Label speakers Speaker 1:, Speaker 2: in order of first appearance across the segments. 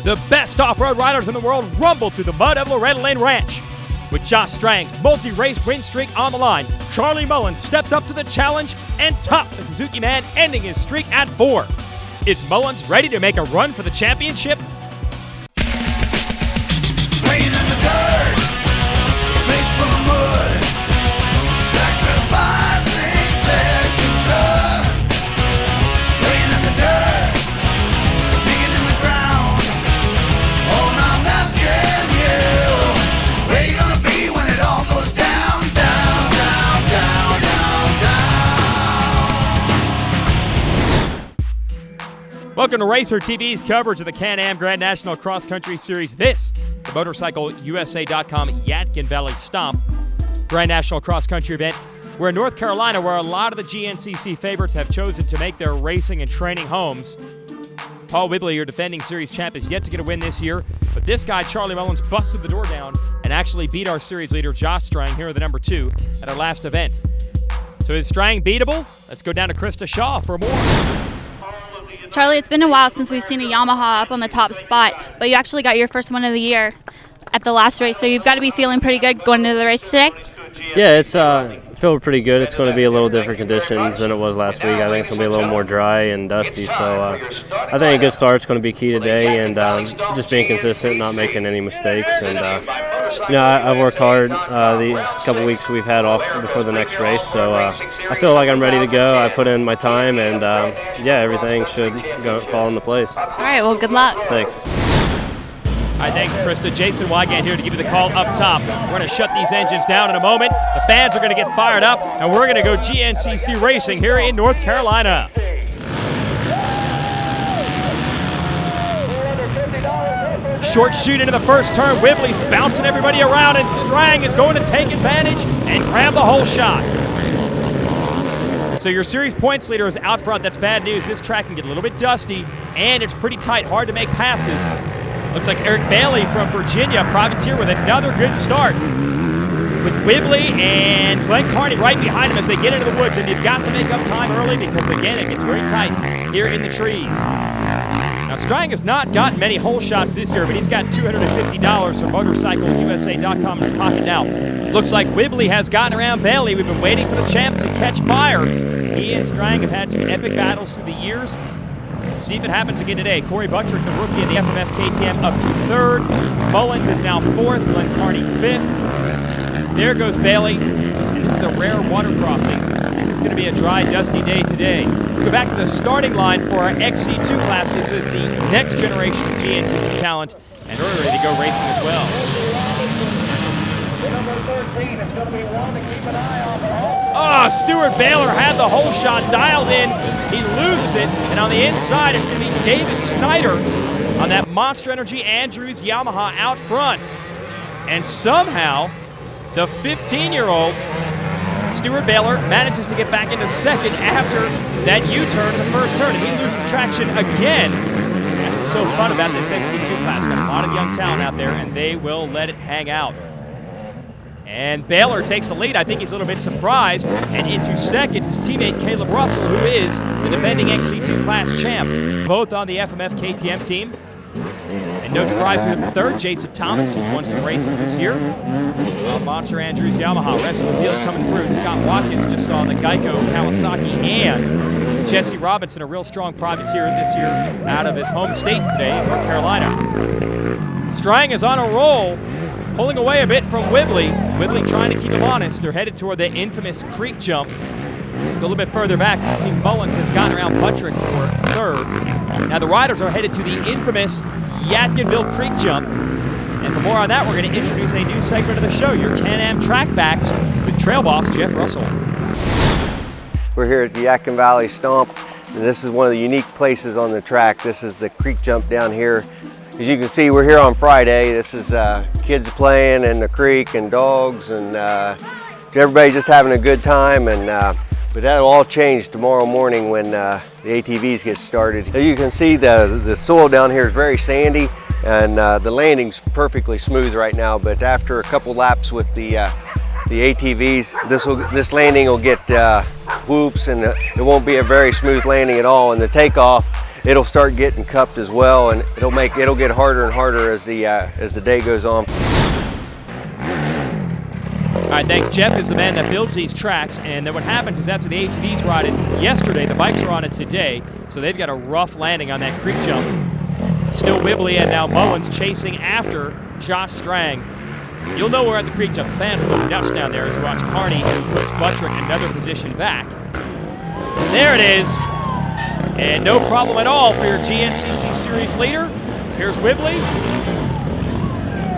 Speaker 1: The best off-road riders in the world rumbled through the mud of Loretta Lynn Ranch. With Josh Strang's multi-race win streak on the line, Charlie Mullins stepped up to the challenge and topped the Suzuki man, ending his streak at 4. Is Mullins ready to make a run for the championship?
Speaker 2: Playing in the dirt, face full of mud, sacrificing flesh and blood. Playing in the dirt, digging in the ground. Oh, now I'm asking you, where you gonna be when it all goes down, down, down, down, down, down?
Speaker 1: Welcome to Racer TV's coverage of the Can-Am Grand National Cross Country Series. This, the MotorcycleUSA.com Yadkinville Stomp Grand National Cross Country event. We're in North Carolina, where a lot of the GNCC favorites have chosen to make their racing and training homes. Paul Whibley, your defending series champ, is yet to get a win this year, but this guy, Charlie Mullins, busted the door down and actually beat our series leader, Josh Strang, here at the number 2 at our last event. So is Strang beatable? Let's go down to Krista Shaw for more.
Speaker 3: Charlie, it's been a while since we've seen a Yamaha up on the top spot, but you actually got your first win of the year at the last race, so you've got to be feeling pretty good going into the race today?
Speaker 4: Yeah, it's feel pretty good. It's going to be a little different conditions than it was last week. I think it's going to be a little more dry and dusty, so I think a good start's going to be key today, and just being consistent, not making any mistakes. And I've worked hard these couple weeks we've had off before the next race, so I feel like I'm ready to go. I put in my time, and yeah, everything should fall into place.
Speaker 3: All right, well, good luck.
Speaker 4: Thanks.
Speaker 1: All right, thanks, Krista. Jason Wygant here to give you the call up top. We're going to shut these engines down in a moment. The fans are going to get fired up, and we're going to go GNCC racing here in North Carolina. Short shoot into the first turn. Whibley's bouncing everybody around, and Strang is going to take advantage and grab the whole shot. So your series points leader is out front. That's bad news. This track can get a little bit dusty, and it's pretty tight, hard to make passes. Looks like Eric Bailey from Virginia, privateer, with another good start. With Whibley and Glenn Carney right behind him as they get into the woods, and you've got to make up time early because, again, it gets very tight here in the trees. Now, Strang has not gotten many hole shots this year, but he's got $250 from MotorcycleUSA.com in his pocket now. Looks like Whibley has gotten around Bailey. We've been waiting for the champ to catch fire. He and Strang have had some epic battles through the years. Let's see if it happens again today. Corey Buttrick, the rookie in the FMF KTM, up to 3rd. Mullins is now 4th. Glenn Carney 5th. There goes Bailey. And this is a rare water crossing. This is going to be a dry, dusty day today. Let's go back to the starting line for our XC2 class. This is the next generation of GNCC talent, and we're ready to go racing as well.
Speaker 5: Number 13, it's going to be one to keep an eye on.
Speaker 1: Oh, Stuart Baylor had the whole shot dialed in. He loses it, and on the inside, it's going to be David Snyder on that Monster Energy Andrews Yamaha out front. And somehow, the 15-year-old Stuart Baylor manages to get back into 2nd after that U-turn in the first turn, and he loses traction again. That's what's so fun about this XC2 class. Got a lot of young talent out there, and they will let it hang out. And Baylor takes the lead. I think he's a little bit surprised. And into 2nd, his teammate Caleb Russell, who is the defending XC2 class champ. Both on the FMF KTM team. And no surprise in 3rd, Jason Thomas, who's won some races this year. Monster Andrews Yamaha, rest of the field coming through. Scott Watkins just saw the Geico Kawasaki, and Jesse Robinson, a real strong privateer this year out of his home state today in North Carolina. Strang is on a roll, pulling away a bit from Whibley. Whibley trying to keep him honest. They're headed toward the infamous creek jump. Go a little bit further back. You see Mullins has gotten around Buttrick for 3rd. Now the riders are headed to the infamous Yadkinville creek jump. And for more on that, we're going to introduce a new segment of the show, your Can-Am Track Facts, with trail boss Jeff Russell.
Speaker 6: We're here at the Yadkin Valley Stomp, and this is one of the unique places on the track. This is the creek jump down here. As you can see, we're here on Friday. This is kids playing in the creek and dogs, and everybody just having a good time. And but that'll all change tomorrow morning when the ATVs get started. As you can see, the soil down here is very sandy, and the landing's perfectly smooth right now. But after a couple laps with the ATVs, this landing will get whoops, and it won't be a very smooth landing at all. And the takeoff it'll start getting cupped as well, and it'll get harder and harder as the day goes on.
Speaker 1: All right, thanks. Jeff is the man that builds these tracks, and then what happens is after the ATVs ride it yesterday, the bikes are on it today, so they've got a rough landing on that creek jump. Still Wibbly and now Mullins chasing after Josh Strang. You'll know we're at the creek jump. The fans are going nuts down there as we watch Carney, who puts Buttrick another position back. There it is, and no problem at all for your GNCC Series leader. Here's Wibbly.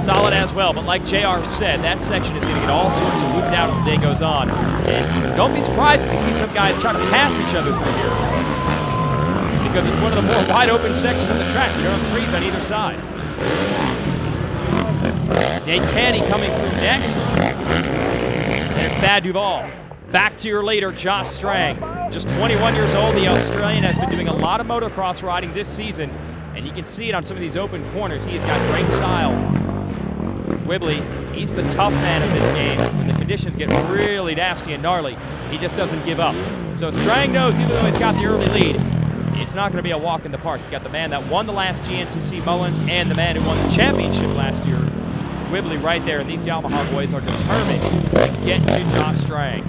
Speaker 1: Solid as well, but like JR said, that section is going to get all sorts of looped out as the day goes on. And don't be surprised if you see some guys try to pass each other through here, because it's one of the more wide open sections of the track. There are trees on either side. Nate Canny coming through next. There's Thad Duvall. Back to your leader, Josh Strang. Just 21 years old, the Australian has been doing a lot of motocross riding this season, and you can see it on some of these open corners. He's got great style. Wibbly, he's the tough man of this game. When the conditions get really nasty and gnarly, he just doesn't give up. So Strang knows, even though he's got the early lead, it's not going to be a walk in the park. You got the man that won the last GNCC Mullins and the man who won the championship last year, Wibbly, right there. And these Yamaha boys are determined to get to Josh Strang.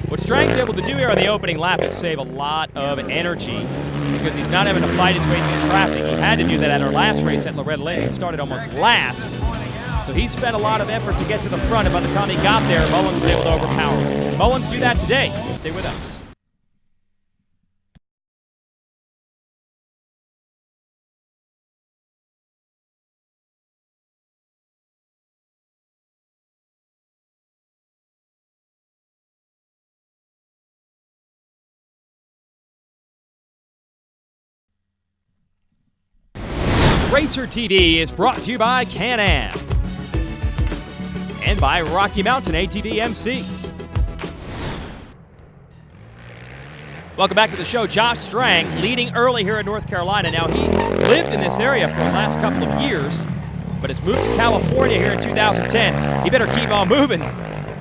Speaker 1: What Strang's able to do here on the opening lap is save a lot of energy because he's not having to fight his way through traffic. He had to do that at our last race at Loretta Lynn's. He started almost last. So he spent a lot of effort to get to the front, and by the time he got there, Mullins was able to overpower him. Mullins do that today. Stay with us. Racer TV is brought to you by Can-Am and by Rocky Mountain ATV MC. Welcome back to the show. Josh Strang leading early here in North Carolina. Now, he lived in this area for the last couple of years, but has moved to California here in 2010. He better keep on moving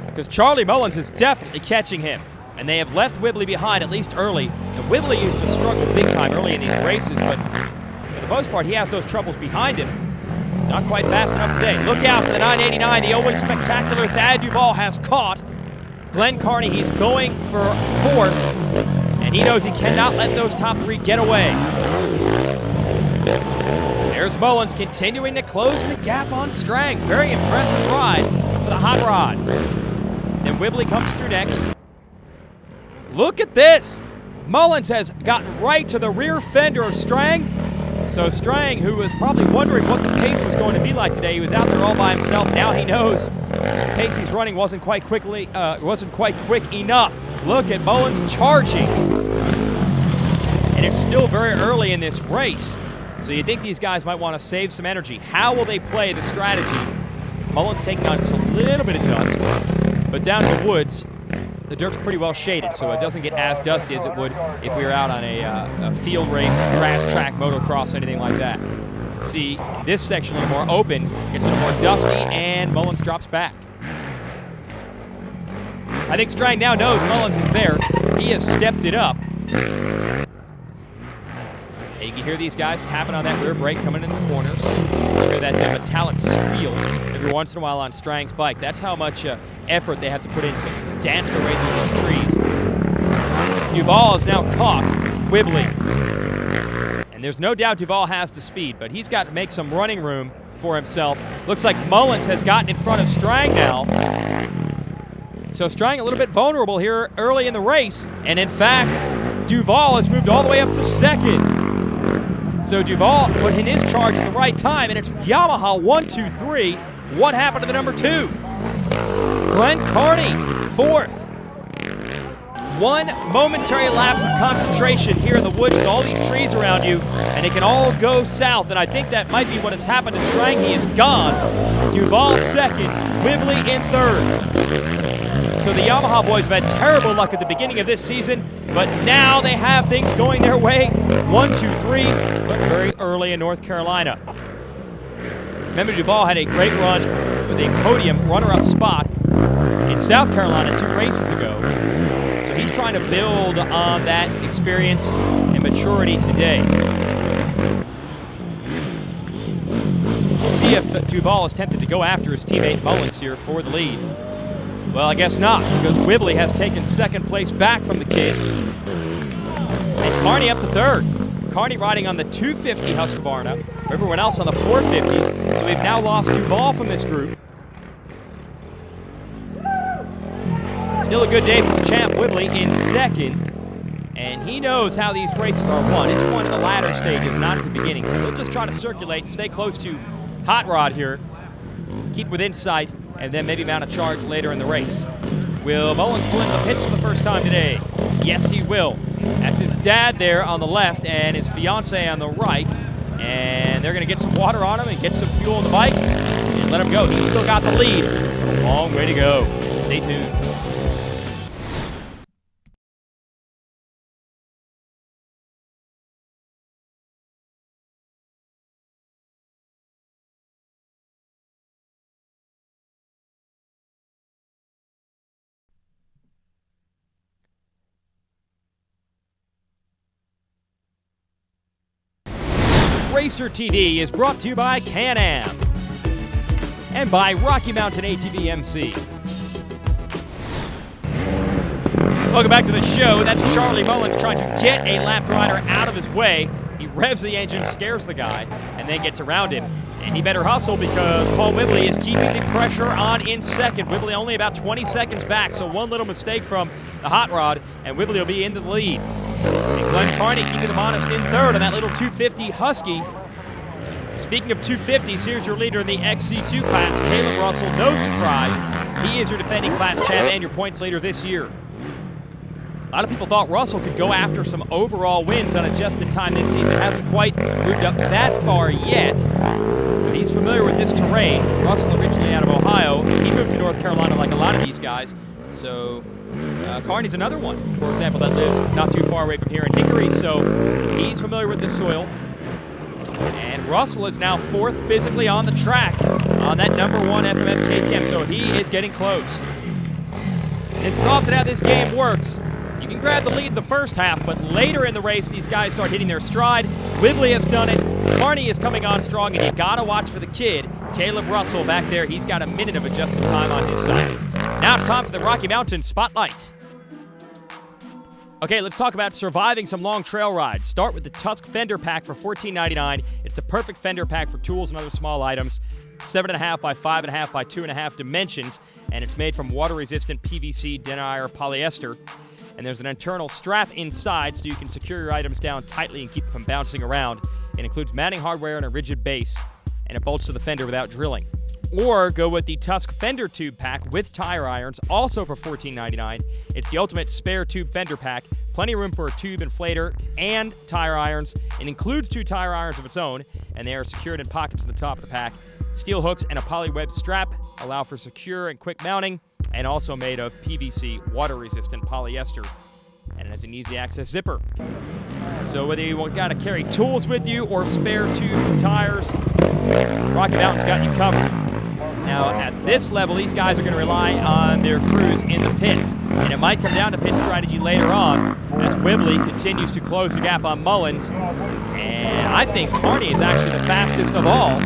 Speaker 1: because Charlie Mullins is definitely catching him. And they have left Wibbly behind, at least early. And Wibbly used to struggle big time early in these races, but for the most part, he has those troubles behind him. Not quite fast enough today. Look out for the 989. The always spectacular Thad Duvall has caught Glenn Carney. He's going for fourth, and he knows he cannot let those top three get away. There's Mullins continuing to close the gap on Strang. Very impressive ride for the hot rod. Then Wibbly comes through next. Look at this. Mullins has gotten right to the rear fender of Strang. So Strang, who was probably wondering what the pace was going to be like today, he was out there all by himself. Now he knows the pace he's running wasn't quite quick enough. Look at Mullins charging. And it's still very early in this race. So you think these guys might want to save some energy. How will they play the strategy? Mullins taking on just a little bit of dust, but down in the woods, the dirt's pretty well shaded, so it doesn't get as dusty as it would if we were out on a field race, grass track, motocross, anything like that. See, this section a little more open, gets a little more dusty, and Mullins drops back. I think Strang now knows Mullins is there. He has stepped it up. And you can hear these guys tapping on that rear brake coming in the corners. You hear that metallic squeal every once in a while on Strang's bike. That's how much effort they have to put into dance their way through these trees. Duvall is now caught Wibbly. And there's no doubt Duvall has the speed, but he's got to make some running room for himself. Looks like Mullins has gotten in front of Strang now. So Strang a little bit vulnerable here early in the race. And in fact, Duvall has moved all the way up to second. So Duvall put in his charge at the right time, and it's Yamaha 1, 2, 3. What happened to the number 2? Glenn Carney, fourth. One momentary lapse of concentration here in the woods with all these trees around you, and it can all go south, and I think that might be what has happened to Strang. He is gone. Duvall second, Wibbly in third. So the Yamaha boys have had terrible luck at the beginning of this season, but now they have things going their way. 1, 2, 3, but very early in North Carolina. Remember, Duvall had a great run with a podium runner-up spot in South Carolina 2 races ago. So he he's trying to build on that experience and maturity today. We'll see if Duval is tempted to go after his teammate Mullins here for the lead. Well, I guess not, because Whibley has taken second place back from the kid. And Carney up to third. Carney riding on the 250 Husqvarna, everyone else on the 450s, so we've now lost Duval from this group. Still a good day for the champ Whibley in second, and he knows how these races are won. It's won in the latter stages, not at the beginning, so he'll just try to circulate and stay close to Hot Rod here, keep within sight, and then maybe mount a charge later in the race. Will Mullins pull into the pits for the first time today? Yes, he will. That's his dad there on the left and his fiance on the right, and they're going to get some water on him and get some fuel on the bike and let him go. He's still got the lead. Long way to go. Stay tuned. Racer TV is brought to you by Can-Am and by Rocky Mountain ATV MC. Welcome back to the show. That's Charlie Mullins trying to get a lapped rider out of his way. He revs the engine, scares the guy, and then gets around him. And he better hustle because Paul Whibley is keeping the pressure on in second. Whibley only about 20 seconds back, so one little mistake from the Hot Rod, and Whibley will be into the lead. And Glenn Carney keeping them honest in third on that little 250 Husky. Speaking of 250s, here's your leader in the XC2 class, Caleb Russell. No surprise, he is your defending class champ and your points leader this year. A lot of people thought Russell could go after some overall wins on adjusted time this season. Hasn't quite moved up that far yet, but he's familiar with this terrain. Russell originally out of Ohio. He moved to North Carolina like a lot of these guys. So Carney's another one, for example, that lives not too far away from here in Hickory. So he's familiar with this soil. And Russell is now fourth physically on the track on that number 1 FMF KTM. So he is getting close. This is often how this game works. You can grab the lead in the first half, but later in the race, these guys start hitting their stride. Whibley has done it. Carney is coming on strong, and you gotta watch for the kid, Caleb Russell, back there. He's got a minute of adjusted time on his side. Now it's time for the Rocky Mountain Spotlight. Okay, let's talk about surviving some long trail rides. Start with the Tusk Fender Pack for $14.99. It's the perfect fender pack for tools and other small items. 7.5 by 5.5 by 2.5 dimensions, and it's made from water-resistant PVC denier polyester. And there's an internal strap inside so you can secure your items down tightly and keep them from bouncing around. It includes mounting hardware and a rigid base, and it bolts to the fender without drilling. Or go with the Tusk Fender Tube Pack with tire irons, also for $14.99. It's the ultimate spare tube fender pack. Plenty of room for a tube inflator and tire irons. It includes 2 tire irons of its own, and they are secured in pockets at the top of the pack. Steel hooks and a poly-web strap allow for secure and quick mounting, and also made of PVC water-resistant polyester. And it has an easy access zipper. So whether you got to carry tools with you or spare tubes and tires, Rocky Mountain's got you covered. Now at this level, these guys are going to rely on their crews in the pits, and it might come down to pit strategy later on as Whibley continues to close the gap on Mullins. And I think Carney is actually the fastest of all.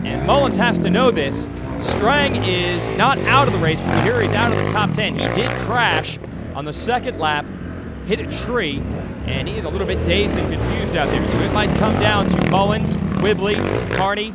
Speaker 1: And Mullins has to know this. Strang is not out of the race, but here he's out of the top 10. He did crash on the second lap, hit a tree, and he is a little bit dazed and confused out there. So it might come down to Mullins, Whibley, Carney,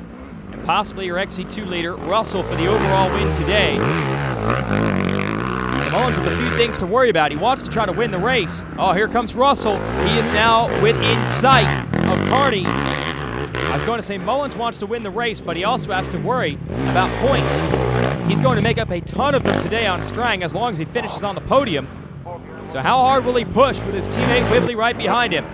Speaker 1: and possibly your XC2 leader, Russell, for the overall win today. So Mullins has a few things to worry about. He wants to try to win the race. Oh, here comes Russell. He is now within sight of Carney. I was going to say Mullins wants to win the race, but he also has to worry about points. He's going to make up a ton of them today on Strang as long as he finishes on the podium. So how hard will he push with his teammate Whibley right behind him?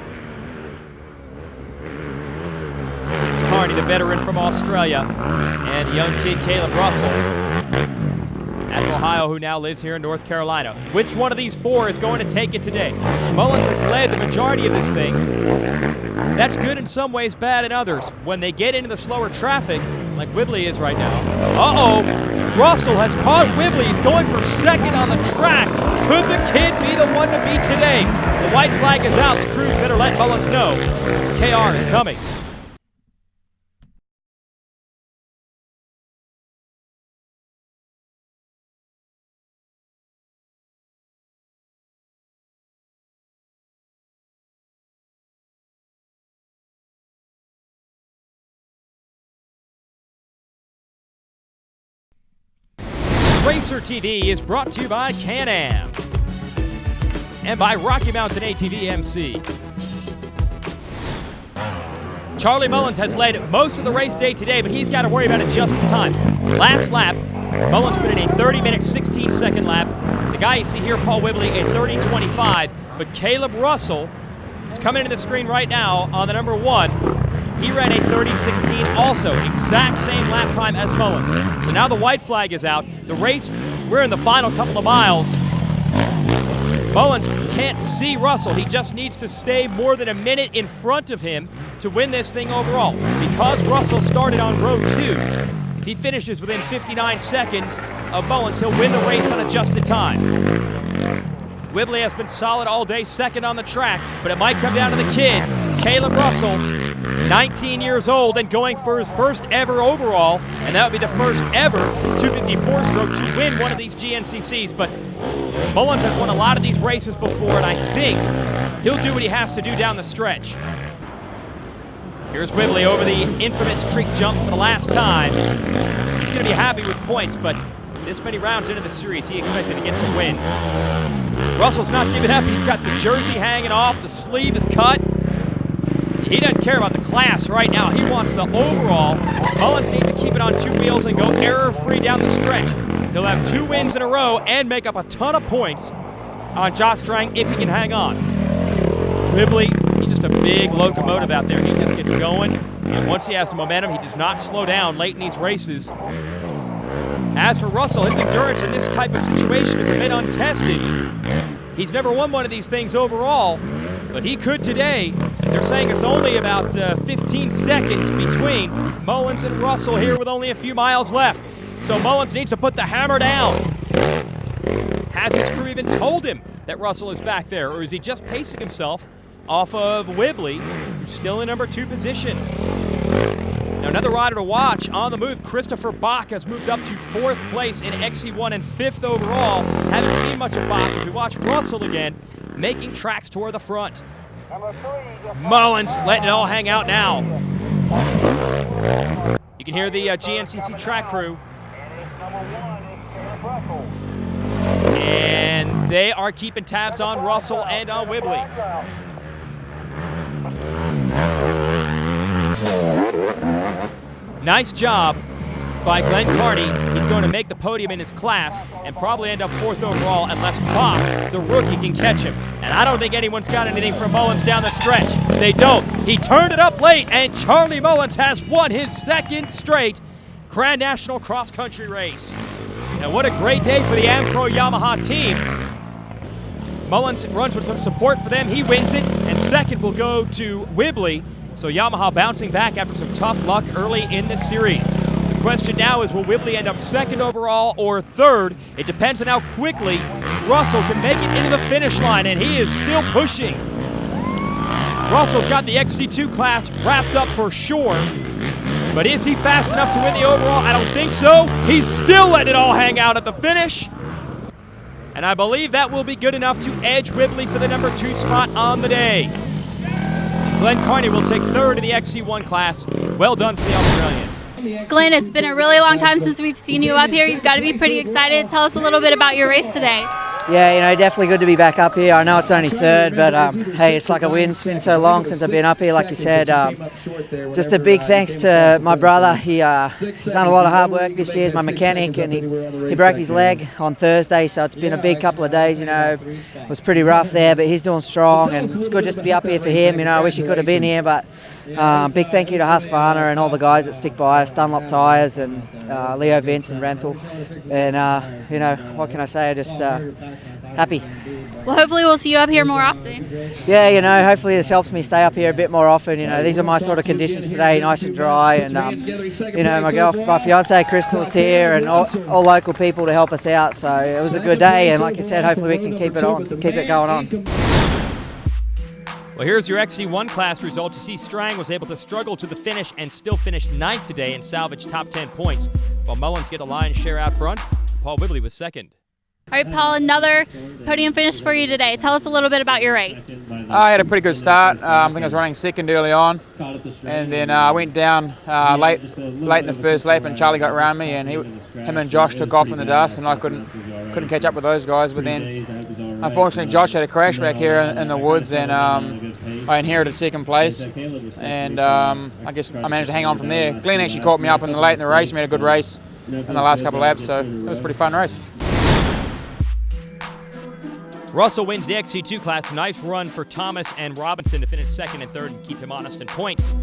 Speaker 1: It's Carney, the veteran from Australia, and the young kid Caleb Russell out of Ohio, who now lives here in North Carolina. Which one of these 4 is going to take it today? Mullins has led the majority of this thing. That's good in some ways, bad in others. When they get into the slower traffic, like Whibley is right now. Uh-oh! Russell has caught Whibley. He's going for second on the track. Could the kid be the one to beat today? The white flag is out. The crews better let Mullins know. KR is coming. Racer TV is brought to you by Can-Am and by Rocky Mountain ATV MC. Charlie Mullins has led most of the race day today, but he's got to worry about adjusting time. Last lap, Mullins put in a 30-minute, 16-second lap. The guy you see here, Paul Whibley, a 30:25, but Caleb Russell is coming into the screen right now on the number 1. He ran a 30:16 also, exact same lap time as Mullins. So now the white flag is out. The race, we're in the final couple of miles. Mullins can't see Russell. He just needs to stay more than a minute in front of him to win this thing overall. Because Russell started on row 2, if he finishes within 59 seconds of Mullins, he'll win the race on adjusted time. Whibley has been solid all day, second on the track, but it might come down to the kid, Caleb Russell, 19 years old and going for his first ever overall, and that would be the first ever 254 stroke to win one of these GNCCs. But Mullins has won a lot of these races before, and I think he'll do what he has to do down the stretch. Here's Whibley over the infamous creek jump for the last time. He's going to be happy with points, but this many rounds into the series, he expected to get some wins. Russell's not giving up. He's got the jersey hanging off. The sleeve is cut. He doesn't care about the class right now. He wants the overall. Mullins needs to keep it on 2 wheels and go error-free down the stretch. He'll have 2 wins in a row and make up a ton of points on Josh Strang if he can hang on. Whibley, he's just a big locomotive out there. He just gets going, and once he has the momentum, he does not slow down late in these races. As for Russell, his endurance in this type of situation is a bit untested. He's never won one of these things overall, but he could today. They're saying it's only about 15 seconds between Mullins and Russell here with only a few miles left. So Mullins needs to put the hammer down. Has his crew even told him that Russell is back there, or is he just pacing himself off of Whibley, who's still in number 2 position? Now another rider to watch on the move, Christopher Bach has moved up to 4th place in XC1 and 5th overall. Haven't seen much of Bach as we watch Russell again, making tracks toward the front. Mullins letting it all hang out now. You can hear the GNCC track crew. And they are keeping tabs on Russell and on Whibley. Nice job by Glenn Carney. He's going to make the podium in his class and probably end up 4th overall unless Bach, the rookie, can catch him. And I don't think anyone's got anything from Mullins down the stretch. They don't. He turned it up late, and Charlie Mullins has won his 2nd straight Grand National Cross Country race. And what a great day for the Amcro Yamaha team. Mullins runs with some support for them. He wins it, and 2nd will go to Whibley. So Yamaha bouncing back after some tough luck early in this series. The question now is, will Whibley end up 2nd overall or 3rd? It depends on how quickly Russell can make it into the finish line, and he is still pushing. Russell's got the XC2 class wrapped up for sure, but is he fast enough to win the overall? I don't think so. He's still letting it all hang out at the finish, and I believe that will be good enough to edge Whibley for the number 2 spot on the day. Glenn Carney will take 3rd in the XC1 class. Well done for the Australian.
Speaker 3: Glenn, it's been a really long time since we've seen you up here. You've got to be pretty excited. Tell us a little bit about your race today.
Speaker 7: Yeah, definitely good to be back up here. I know it's only 3rd, but hey, it's like a win. It's been so long since I've been up here, like you said. Just a big thanks to my brother. He's done a lot of hard work this year. He's my mechanic, and he broke his leg on Thursday, so it's been a big couple of days. It was pretty rough there, but he's doing strong, and it's good just to be up here for him. I wish he could have been here, but big thank you to Husqvarna and all the guys that stick by us, Dunlop Tyres and Leo Vince and Renthal. And, what can I say? Just happy.
Speaker 3: Well, hopefully we'll see you up here more often.
Speaker 7: yeah, you know, hopefully this helps me stay up here a bit more often. You know, these are my sort of conditions today, nice and dry, and you know, my fiance Crystal's here, and all local people to help us out. So it was a good day, and like you said, hopefully we can keep it going on.
Speaker 1: Well, here's your XC1 class result. You see Strang was able to struggle to the finish and still finish 9th today and salvage top 10 points, while Mullins get a lion's share out front. Paul Whibley was second.
Speaker 3: All right, Paul, another podium finish for you today. Tell us a little bit about your race.
Speaker 8: I had a pretty good start. I think I was running second early on, and then I went down late in the first lap, and Charlie got around me, and him and Josh took off in the dust, and I couldn't catch up with those guys. But then, unfortunately, Josh had a crash back here in the woods, and I inherited second place, and I guess I managed to hang on from there. Glenn actually caught me up late in the race, made a good race in the last couple of laps, so it was a pretty fun race.
Speaker 1: Russell wins the XC2 class. Nice run for Thomas and Robinson to finish second and third and keep him honest in points.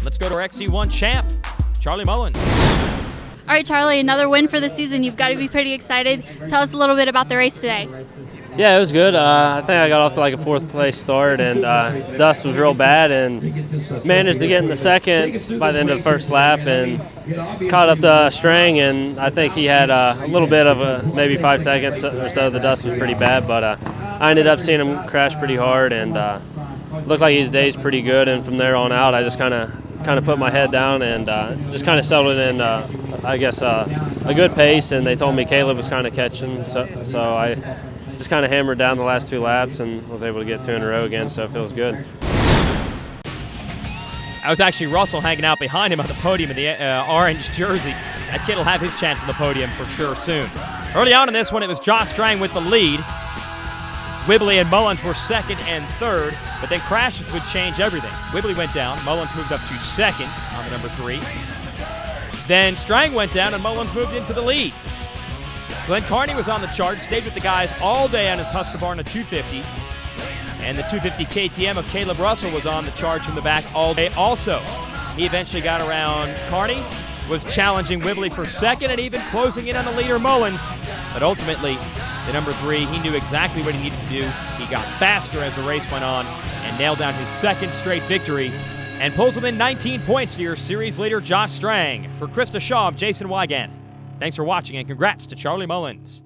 Speaker 1: Let's go to our XC1 champ, Charlie Mullins.
Speaker 3: All right, Charlie, another win for the season. You've got to be pretty excited. Tell us a little bit about the race today.
Speaker 4: Yeah, it was good. I think I got off to like a 4th place start, and dust was real bad, and managed to get in the second by the end of the first lap, and caught up to Strang, and I think he had a little bit of maybe 5 seconds or so. The dust was pretty bad, but I ended up seeing him crash pretty hard, and looked like his day's pretty good. And from there on out, I just kind of put my head down and just kind of settled in, I guess, a good pace. And they told me Caleb was kind of catching, so I just kind of hammered down the last 2 laps and was able to get 2 in a row again, so it feels good.
Speaker 1: I was actually Russell hanging out behind him on the podium in the orange jersey. That kid will have his chance on the podium for sure soon. Early on in this one, it was Josh Strang with the lead. Whibley and Mullins were second and third, but then crashes would change everything. Whibley went down, Mullins moved up to second on the number 3. Then Strang went down and Mullins moved into the lead. Glenn Carney was on the chart, stayed with the guys all day on his Husqvarna 250. And the 250 KTM of Caleb Russell was on the charge from the back all day also. He eventually got around Carney, was challenging Whibley for second and even closing in on the leader Mullins. But ultimately, the number 3, he knew exactly what he needed to do. He got faster as the race went on and nailed down his 2nd straight victory and pulls within 19 points to your series leader Josh Strang. For Krista Shaw, I'm Jason Wygant. Thanks for watching and congrats to Charlie Mullins.